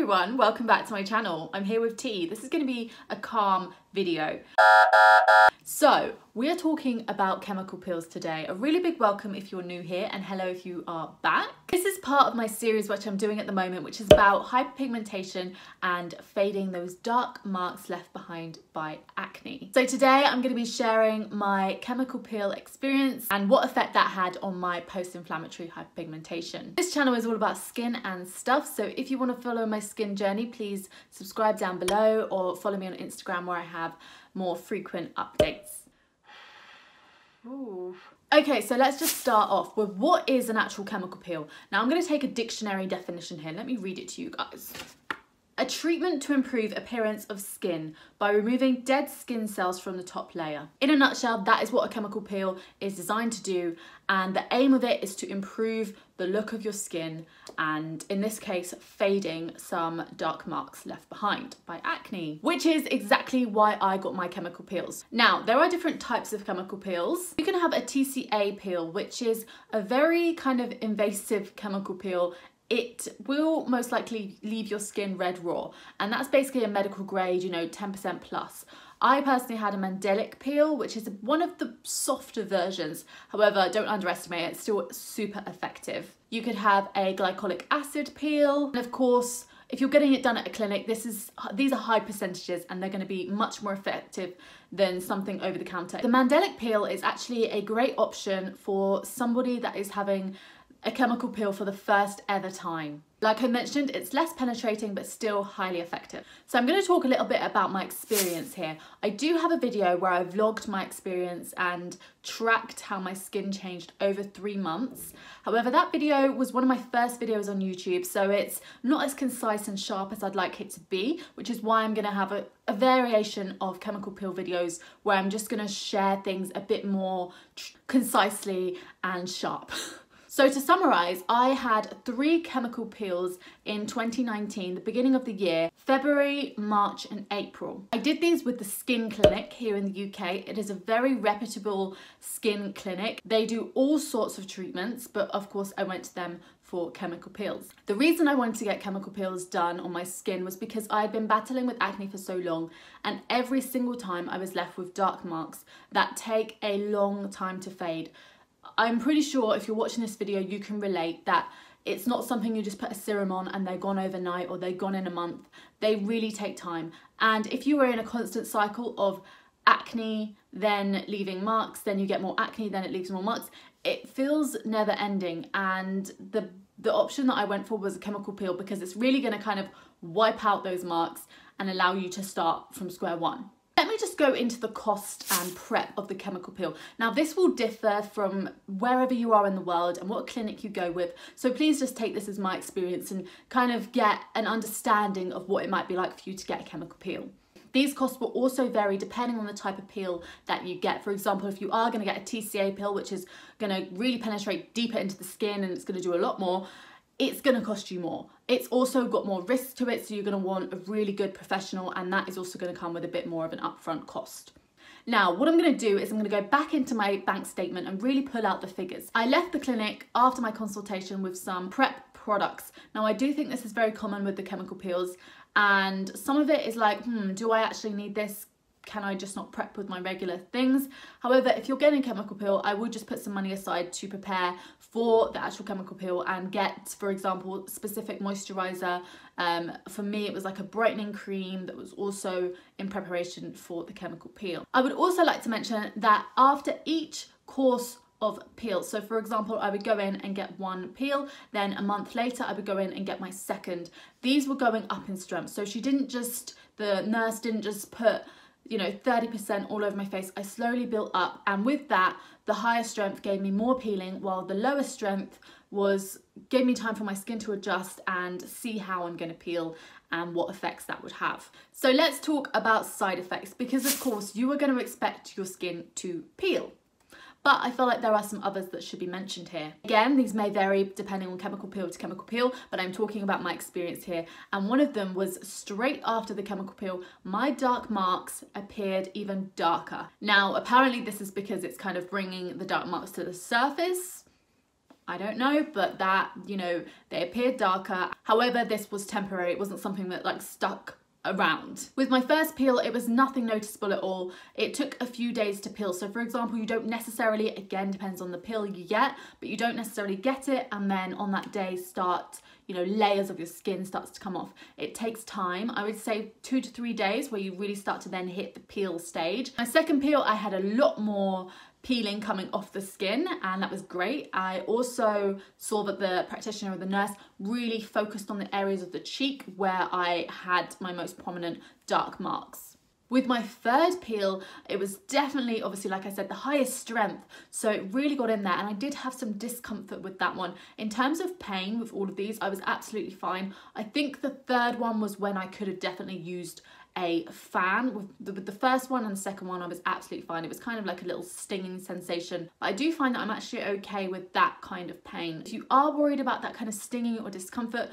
everyone, welcome back to my channel. I'm here with T. This is going to be a calm video. So we are talking about chemical peels today. A really big welcome if you're new here, and hello if you are back. This is part of my series which I'm doing at the moment, which is about hyperpigmentation and fading those dark marks left behind by acne. So today I'm going to be sharing my chemical peel experience and what effect that had on my post-inflammatory hyperpigmentation. This channel is all about skin and stuff, so if you want to follow my skin journey, please subscribe down below or follow me on Instagram where I have more frequent updates. Ooh. Okay, so let's just start off with what is an actual chemical peel. Now I'm going to take a dictionary definition here. Let me read it to you guys. A treatment to improve appearance of skin by removing dead skin cells from the top layer. In a nutshell, that is what a chemical peel is designed to do, and the aim of it is to improve the look of your skin and, in this case, fading some dark marks left behind by acne, which is exactly why I got my chemical peels. Now, there are different types of chemical peels. You can have a TCA peel, which is a very kind of invasive chemical peel. It will most likely leave your skin red raw, and that's basically a medical grade, 10% plus. I personally had a Mandelic peel, which is one of the softer versions. However, don't underestimate it, it's still super effective. You could have a glycolic acid peel, and of course, if you're getting it done at a clinic, these are high percentages and they're going to be much more effective than something over the counter. The Mandelic peel is actually a great option for somebody that is having a chemical peel for the first ever time. Like I mentioned, it's less penetrating but still highly effective. So I'm going to talk a little bit about my experience here. I do have a video where I vlogged my experience and tracked how my skin changed over 3 months. However, that video was one of my first videos on YouTube, so it's not as concise and sharp as I'd like it to be, which is why I'm going to have a variation of chemical peel videos where I'm just going to share things a bit more concisely and sharp. So to summarise, I had 3 chemical peels in 2019, the beginning of the year, February, March and April. I did these with the Skin Clinic here in the UK. It is a very reputable skin clinic. They do all sorts of treatments, but of course I went to them for chemical peels. The reason I wanted to get chemical peels done on my skin was because I had been battling with acne for so long, and every single time I was left with dark marks that take a long time to fade. I'm pretty sure if you're watching this video, you can relate that it's not something you just put a serum on and they're gone overnight or they're gone in a month. They really take time. And if you are in a constant cycle of acne, then leaving marks, then you get more acne, then it leaves more marks, it feels never ending. And the option that I went for was a chemical peel because it's really going to kind of wipe out those marks and allow you to start from square one. Let me just go into the cost and prep of the chemical peel. Now this will differ from wherever you are in the world and what clinic you go with, so please just take this as my experience and kind of get an understanding of what it might be like for you to get a chemical peel. These costs will also vary depending on the type of peel that you get. For example, if you are going to get a TCA peel, which is going to really penetrate deeper into the skin and it's going to do a lot more, it's going to cost you more. It's also got more risk to it, so you're going to want a really good professional, and that is also going to come with a bit more of an upfront cost. Now, what I'm going to do is I'm going to go back into my bank statement and really pull out the figures. I left the clinic after my consultation with some prep products. Now, I do think this is very common with the chemical peels, and some of it is like, do I actually need this? Can I just not prep with my regular things? However, if you're getting a chemical peel, I would just put some money aside to prepare for the actual chemical peel and get, for example, specific moisturizer. For me, it was like a brightening cream that was also in preparation for the chemical peel. I would also like to mention that after each course of peels, so for example, I would go in and get 1 peel, then a month later I would go in and get my second. These were going up in strength, so the nurse didn't just put 30% all over my face. I slowly built up, and with that, the higher strength gave me more peeling, while the lower strength gave me time for my skin to adjust and see how I'm going to peel and what effects that would have. So let's talk about side effects, because of course you are going to expect your skin to peel. But I feel like there are some others that should be mentioned here. Again, these may vary depending on chemical peel to chemical peel, but I'm talking about my experience here. And one of them was straight after the chemical peel, my dark marks appeared even darker. Now, apparently this is because it's kind of bringing the dark marks to the surface. I don't know, but that, you know, they appeared darker. However, this was temporary. It wasn't something that like stuck around. With my first peel, it was nothing noticeable at all. It took a few days to peel. So for example, you don't necessarily, again, depends on the peel you get, but you don't necessarily get it and then on that day start, you know, layers of your skin starts to come off. It takes time. I would say 2 to 3 days where you really start to then hit the peel stage. My second peel, I had a lot more peeling coming off the skin, and that was great. I also saw that the practitioner or the nurse really focused on the areas of the cheek where I had my most prominent dark marks. With my third peel, it was definitely, obviously, like I said, the highest strength. So it really got in there, and I did have some discomfort with that one. In terms of pain with all of these, I was absolutely fine. I think the third one was when I could have definitely used a fan. With the first one and the second one, I was absolutely fine. It was kind of like a little stinging sensation. I do find that I'm actually okay with that kind of pain. If you are worried about that kind of stinging or discomfort,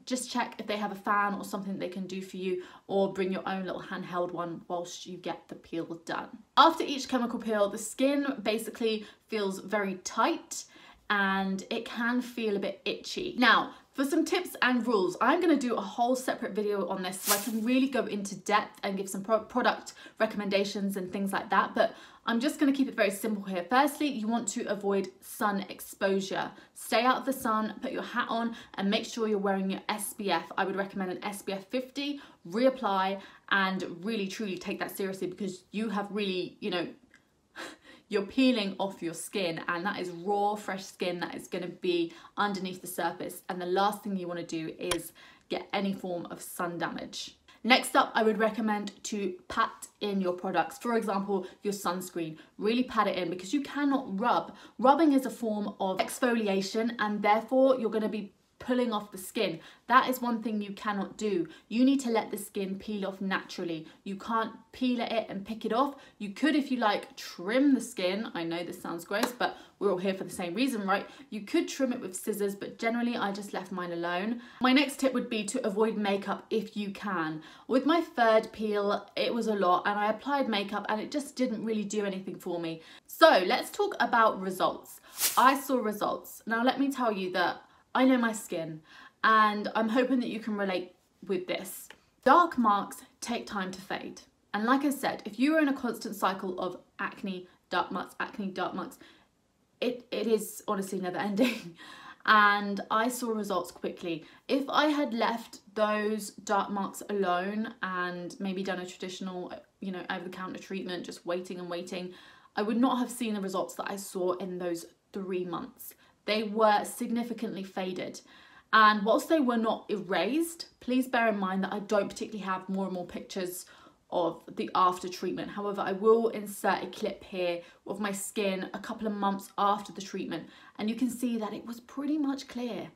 just check if they have a fan or something they can do for you, or bring your own little handheld one whilst you get the peel done. After each chemical peel, the skin basically feels very tight and it can feel a bit itchy. Now, for some tips and rules, I'm going to do a whole separate video on this so I can really go into depth and give some product recommendations and things like that, but I'm just going to keep it very simple here. Firstly, you want to avoid sun exposure. Stay out of the sun, put your hat on, and make sure you're wearing your SPF. I would recommend an SPF 50, reapply, and really truly take that seriously, because you have really, you know, you're peeling off your skin, and that is raw, fresh skin that is going to be underneath the surface. And the last thing you want to do is get any form of sun damage. Next up, I would recommend to pat in your products. For example, your sunscreen. Really pat it in, because you cannot rub. Rubbing is a form of exfoliation, and therefore you're going to be pulling off the skin. That is one thing you cannot do. You need to let the skin peel off naturally. You can't peel at it and pick it off. You could, if you like, trim the skin. I know this sounds gross, but we're all here for the same reason, right? You could trim it with scissors, but generally I just left mine alone. My next tip would be to avoid makeup if you can. With my third peel, it was a lot, and I applied makeup and it just didn't really do anything for me. So let's talk about results. I saw results. Now let me tell you that I know my skin, and I'm hoping that you can relate with this. Dark marks take time to fade. And like I said, if you are in a constant cycle of acne, dark marks, it is honestly never ending. And I saw results quickly. If I had left those dark marks alone and maybe done a traditional, you know, over-the-counter treatment, just waiting and waiting, I would not have seen the results that I saw in those 3 months. They were significantly faded. And whilst they were not erased, please bear in mind that I don't particularly have more and more pictures of the after treatment. However, I will insert a clip here of my skin a couple of months after the treatment, and you can see that it was pretty much clear.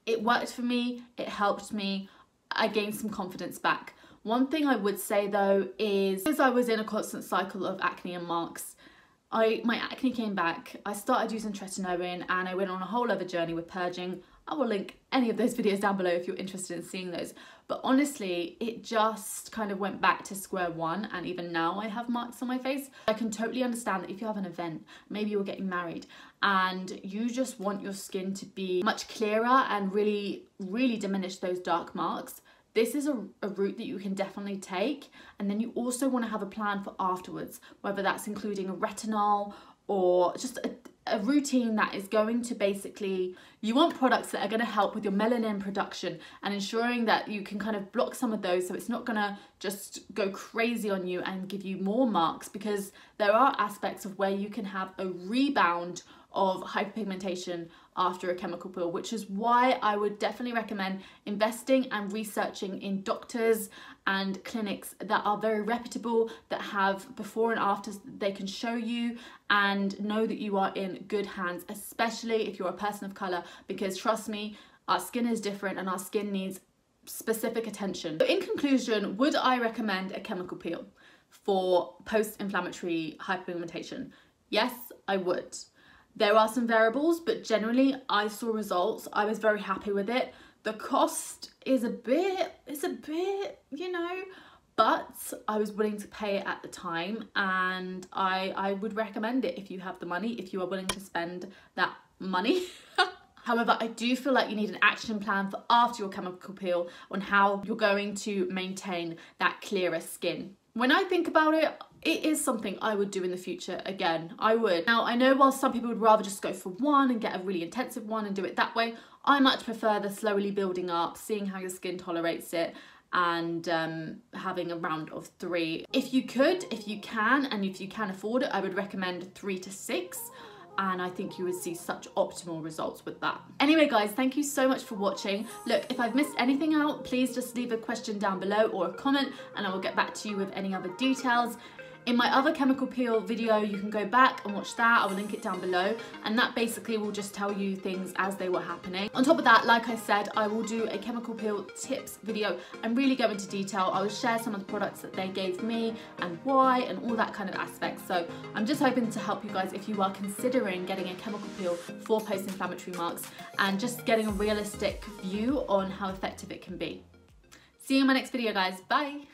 It worked for me, it helped me. I gained some confidence back. One thing I would say though is, as I was in a constant cycle of acne and marks, my acne came back. I started using tretinoin, and I went on a whole other journey with purging. I will link any of those videos down below if you're interested in seeing those. But honestly, it just kind of went back to square one, and even now I have marks on my face. I can totally understand that if you have an event, maybe you're getting married, and you just want your skin to be much clearer and really, really diminish those dark marks. This is a route that you can definitely take. And then you also want to have a plan for afterwards, whether that's including a retinol or just a routine that is going to basically, you want products that are going to help with your melanin production and ensuring that you can kind of block some of those, so it's not going to just go crazy on you and give you more marks, because there are aspects of where you can have a rebound of hyperpigmentation after a chemical peel, which is why I would definitely recommend investing and researching in doctors and clinics that are very reputable, that have before and afters they can show you, and know that you are in good hands, especially if you're a person of colour, because trust me, our skin is different and our skin needs specific attention. So in conclusion, would I recommend a chemical peel for post-inflammatory hyperpigmentation? Yes, I would. There are some variables, but generally I saw results. I was very happy with it. The cost is it's a bit, you know, but I was willing to pay it at the time, and I would recommend it if you have the money, if you are willing to spend that money. However, I do feel like you need an action plan for after your chemical peel on how you're going to maintain that clearer skin. When I think about it, it is something I would do in the future again. I would. Now, I know while some people would rather just go for one and get a really intensive one and do it that way, I much prefer the slowly building up, seeing how your skin tolerates it, and having a round of 3. If you can, and if you can afford it, I would recommend 3 to 6. And I think you would see such optimal results with that. Anyway guys, thank you so much for watching. Look, if I've missed anything out, please just leave a question down below or a comment, and I will get back to you with any other details. In my other chemical peel video, you can go back and watch that. I will link it down below, and that basically will just tell you things as they were happening. On top of that, like I said, I will do a chemical peel tips video and really go into detail. I will share some of the products that they gave me and why and all that kind of aspect. So I'm just hoping to help you guys if you are considering getting a chemical peel for post-inflammatory marks and just getting a realistic view on how effective it can be. See you in my next video, guys. Bye.